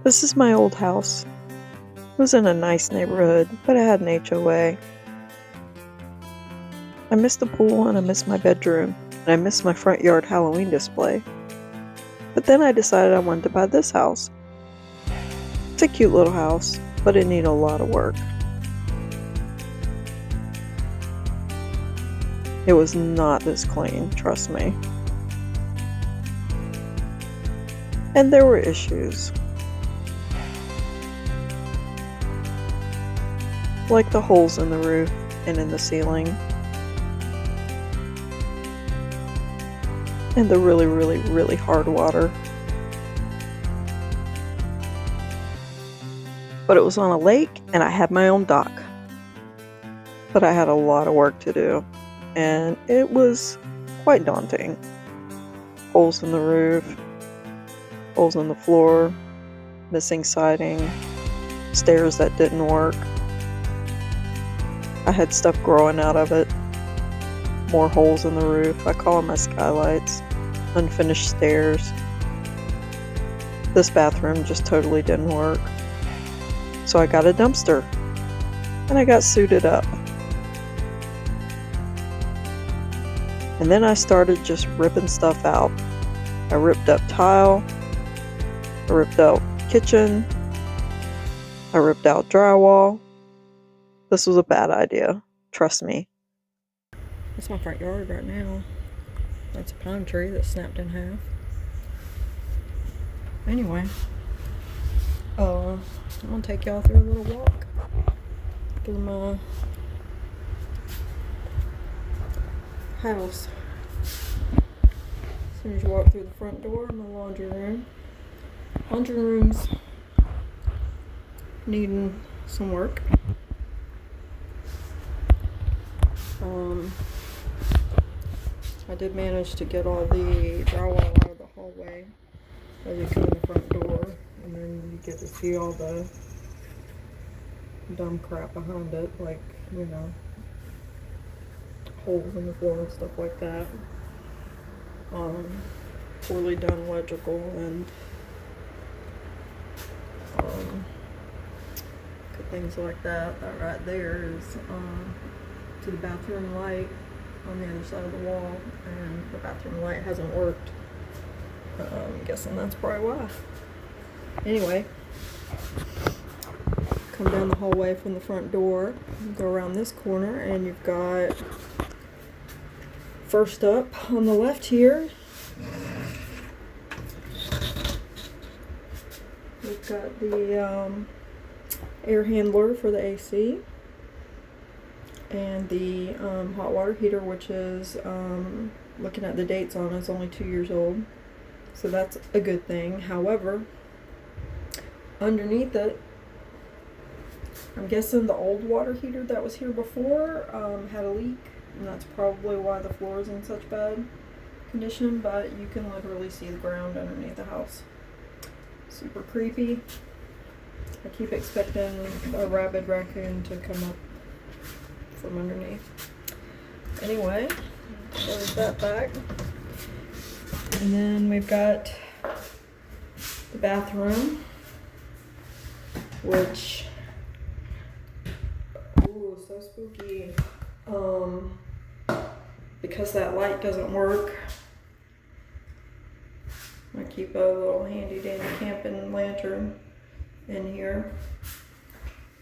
This is my old house. It was in a nice neighborhood, but it had an HOA. I missed the pool and I missed my bedroom, and I missed my front yard Halloween display. But then I decided I wanted to buy this house. It's a cute little house, but it needed a lot of work. It was not this clean, trust me. And there were issues. Like the holes in the roof and in the ceiling. And the really, really, really hard water. But it was on a lake and I had my own dock. But I had a lot of work to do. And it was quite daunting. Holes in the roof, holes in the floor, missing siding, stairs that didn't work. I had stuff growing out of it. More holes in the roof. I call them my skylights. Unfinished stairs. This bathroom just totally didn't work. So I got a dumpster. And I got suited up. And then I started just ripping stuff out. I ripped up tile. I ripped out kitchen. I ripped out drywall. This was a bad idea. Trust me. That's my front yard right now. That's a pine tree that snapped in half. Anyway, I'm gonna take y'all through a little walk through my house. As soon as you walk through the front door, my laundry room. Laundry room's needing some work. I did manage to get all the drywall out of the hallway as you come in the front door, and then you get to see all the dumb crap behind it, like, you know, holes in the floor and stuff like that. Poorly done electrical and things like that. That right there is to the bathroom light on the other side of the wall, and the bathroom light hasn't worked. I'm guessing that's probably why. Anyway, come down the hallway from the front door, go around this corner, and you've got, first up on the left here, we've got the air handler for the AC, and the hot water heater, which is, looking at the dates on it, is only 2 years old. So that's a good thing. However, underneath it, I'm guessing the old water heater that was here before had a leak, and that's probably why the floor is in such bad condition, but you can literally see the ground underneath the house. Super creepy. I keep expecting a rabid raccoon to come up from underneath. Anyway, close that back. And then we've got the bathroom, which, ooh, so spooky. Because that light doesn't work, I keep a little handy dandy camping lantern in here.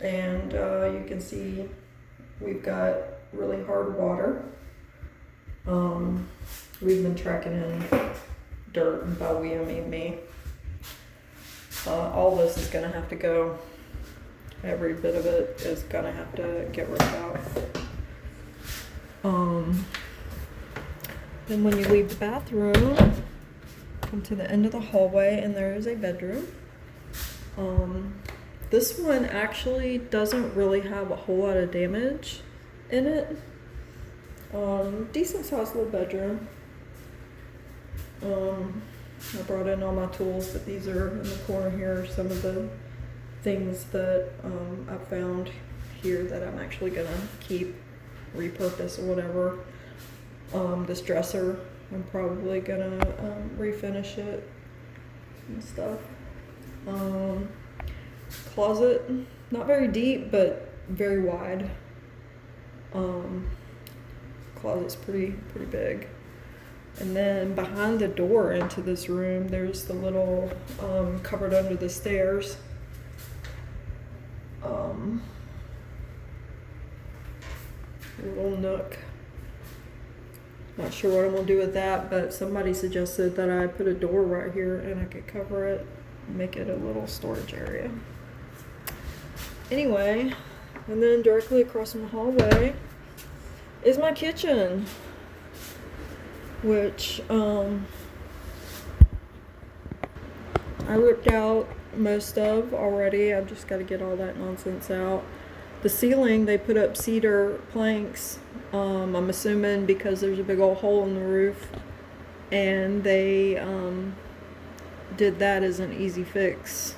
And you can see we've got really hard water. We've been tracking in dirt, and by we I mean me. All this is gonna have to go. Every bit of it is gonna have to get ripped out. Then when you leave the bathroom, come to the end of the hallway, and there is a bedroom. This one actually doesn't really have a whole lot of damage in it. Decent sized little bedroom. I brought in all my tools, but these are in the corner here. Some of the things that I've found here that I'm actually gonna keep, repurpose or whatever. This dresser, I'm probably gonna refinish it and stuff. Closet, not very deep, but very wide. Closet's pretty big. And then behind the door into this room, there's the little cupboard under the stairs. Little nook. Not sure what I'm gonna do with that, but somebody suggested that I put a door right here and I could cover it, make it a little storage area. Anyway, and then directly across from the hallway is my kitchen, which I ripped out most of already. I've just got to get all that nonsense out. The ceiling, they put up cedar planks, I'm assuming because there's a big old hole in the roof, and they did that as an easy fix.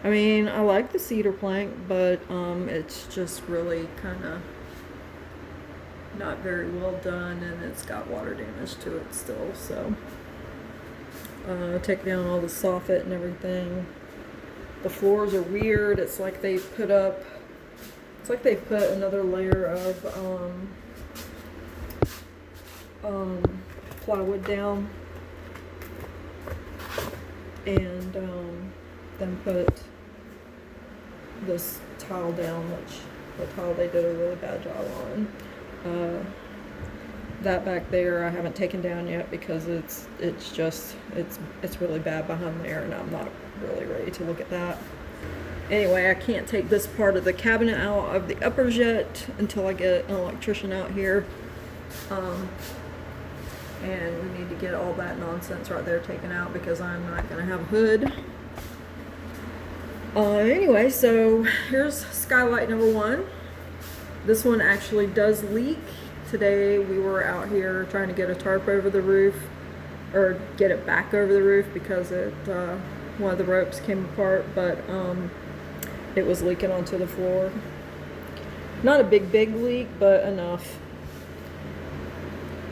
I mean, I like the cedar plank, but it's just really kind of not very well done, and it's got water damage to it still. So take down all the soffit and everything. The floors are weird. It's like they put another layer of plywood down, and then put this tile down, which the tile they did a really bad job on. That back there I haven't taken down yet because it's really bad behind there, and I'm not really ready to look at that. Anyway, I can't take this part of the cabinet out of the uppers yet until I get an electrician out here. And we need to get all that nonsense right there taken out because I'm not going to have a hood. Anyway, so here's skylight number 1. This one actually does leak. Today we were out here trying to get a tarp over the roof, or get it back over the roof because one of the ropes came apart, but it was leaking onto the floor. Not a big leak, but enough.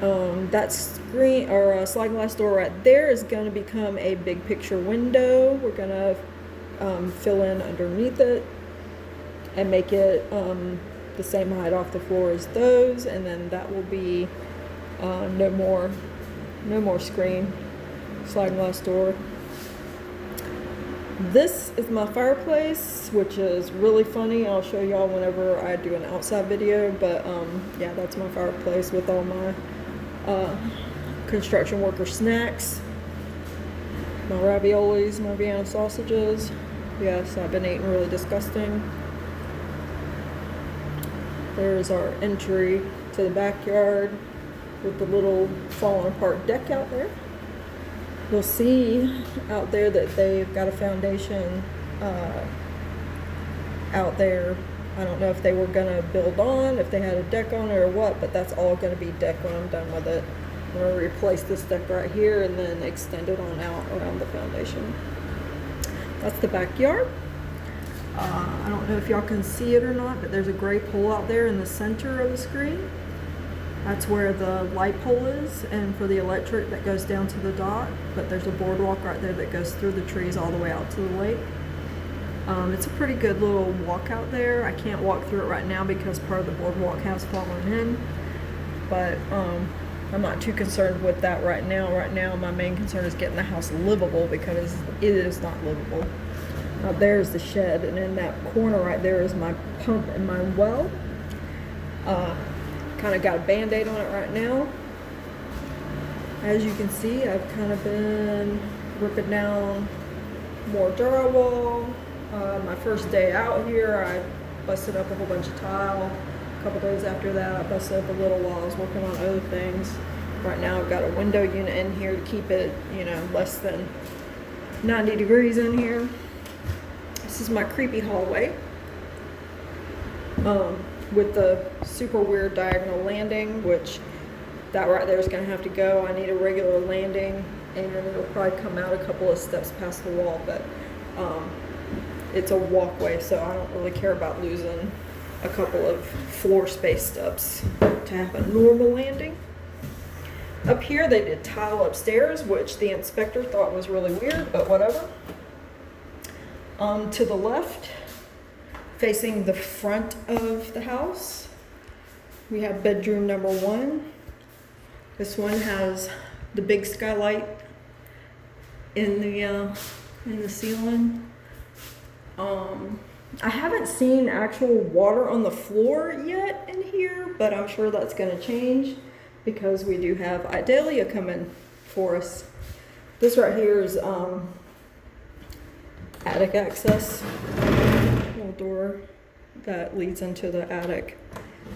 That screen or sliding glass door right there is going to become a big picture window. We're going to fill in underneath it and make it the same height off the floor as those, and then that will be no more screen, sliding glass door. This is my fireplace, which is really funny. I'll show y'all whenever I do an outside video, but yeah, that's my fireplace with all my construction worker snacks, my raviolis, my Vienna sausages. Yes, I've been eating really disgusting. There's our entry to the backyard with the little fallen apart deck out there. You'll see out there that they've got a foundation out there. I don't know if they were going to build on, if they had a deck on it or what, but that's all going to be deck when I'm done with it. I'm going to replace this deck right here and then extend it on out around the foundation. That's the backyard. I don't know if y'all can see it or not, but there's a gray pole out there in the center of the screen. That's where the light pole is, and for the electric that goes down to the dock, but there's a boardwalk right there that goes through the trees all the way out to the lake. It's a pretty good little walk out there. I can't walk through it right now because part of the boardwalk has fallen in, but I'm not too concerned with that right now. Right now my main concern is getting the house livable because it is not livable. There's the shed, and in that corner right there is my pump and my well. Kind of got a band-aid on it right now. As you can see, I've kind of been ripping down more drywall. My first day out here, I busted up a whole bunch of tile. A couple days after that, I busted up a little while I was working on other things. Right now I've got a window unit in here to keep it, less than 90 degrees in here. This is my creepy hallway with the super weird diagonal landing, which that right there is going to have to go. I need a regular landing, and it'll probably come out a couple of steps past the wall, but it's a walkway, so I don't really care about losing a couple of floor space steps to have a normal landing. Up here they did tile upstairs, which the inspector thought was really weird, but whatever. To the left, facing the front of the house, we have bedroom number 1. This one has the big skylight in the ceiling. I haven't seen actual water on the floor yet in here, but I'm sure that's going to change because we do have Idalia coming for us. This right here is attic access, little door that leads into the attic,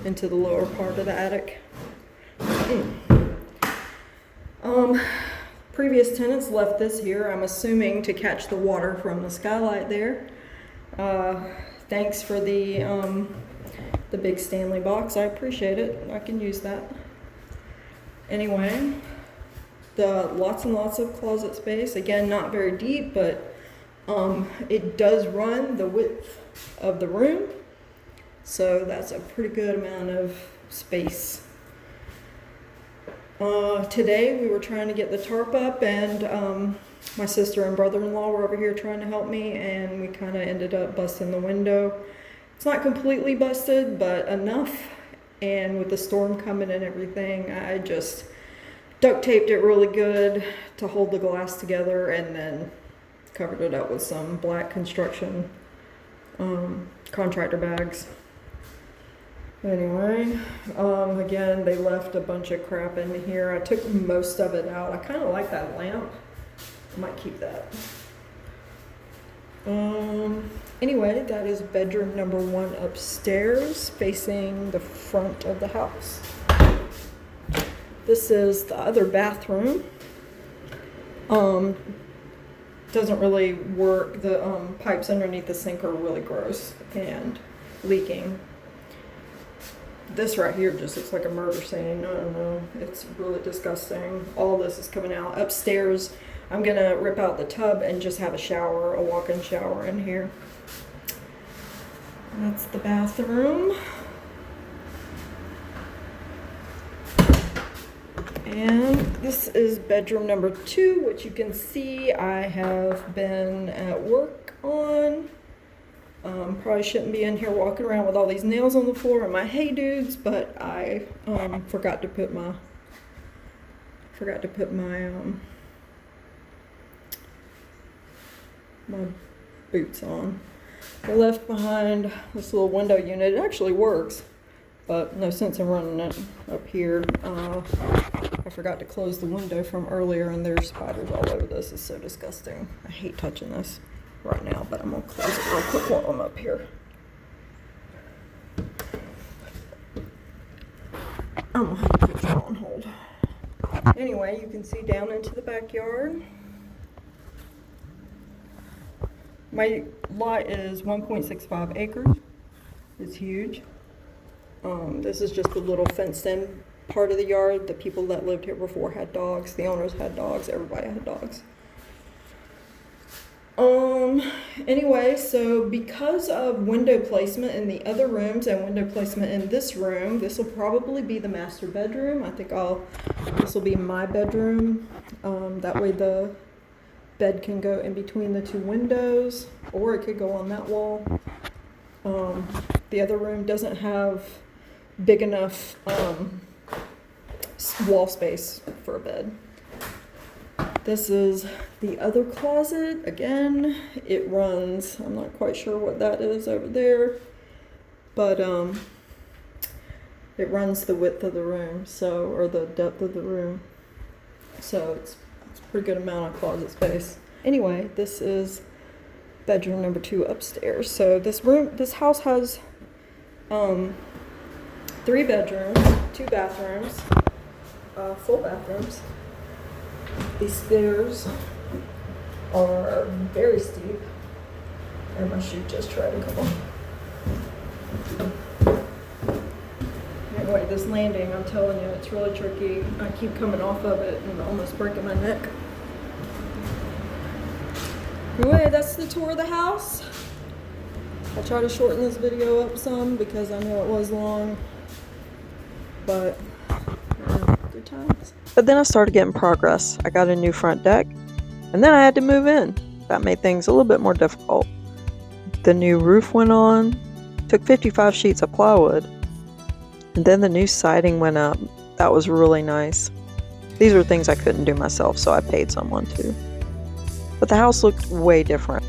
into the lower part of the attic. Previous tenants left this here, I'm assuming to catch the water from the skylight there. Thanks for the big Stanley box. I appreciate it. I can use that. Anyway, lots and lots of closet space. Again, not very deep, but it does run the width of the room, so that's a pretty good amount of space. Today we were trying to get the tarp up, and my sister and brother-in-law were over here trying to help me, and we kind of ended up busting the window. It's not completely busted, but enough. And with the storm coming and everything, I just duct taped it really good to hold the glass together, and then covered it up with some black construction contractor bags. Anyway, again, they left a bunch of crap in here. I took most of it out. I kind of like that lamp. I might keep that. Anyway, that is bedroom number 1 upstairs, facing the front of the house. This is the other bathroom. Doesn't really work. The pipes underneath the sink are really gross and leaking. This right here just looks like a murder scene. I don't know. It's really disgusting. All this is coming out. Upstairs, I'm gonna rip out the tub and just have a shower, a walk-in shower in here. That's the bathroom. And this is bedroom number 2, which you can see I have been at work on. Probably shouldn't be in here walking around with all these nails on the floor and my hey dudes, but I forgot to put my my boots on. I left behind this little window unit. It actually works, but no sense in running it up here. I forgot to close the window from earlier, and there's spiders all over this. It's so disgusting. I hate touching this right now, but I'm gonna close it real quick while I'm up here. I'm gonna have to put that on hold. Anyway, you can see down into the backyard. My lot is 1.65 acres. It's huge. This is just a little fenced-in part of the yard. The people that lived here before had dogs. The owners had dogs. Everybody had dogs. Anyway, so because of window placement in the other rooms and window placement in this room, this will probably be the master bedroom. I think this will be my bedroom. That way the bed can go in between the 2 windows, or it could go on that wall. The other room doesn't have big enough wall space for a bed. This is the other closet. Again, it runs, I'm not quite sure what that is over there, but it runs the width of the room, or the depth of the room. So it's a pretty good amount of closet space. Anyway, this is bedroom number 2 upstairs. So this house has 3 bedrooms, 2 bathrooms, full bathrooms. These stairs are very steep, and my shoe just tried to come off. Anyway, this landing, I'm telling you, it's really tricky. I keep coming off of it and almost breaking my neck. Anyway, that's the tour of the house. I'll try to shorten this video up some because I know it was long, but good times. But then I started getting progress. I got a new front deck, and then I had to move in. That made things a little bit more difficult. the new roof went on. Took 55 sheets of plywood. And then the new siding went up. That was really nice. These were things I couldn't do myself, so I paid someone to. But the house looked way different.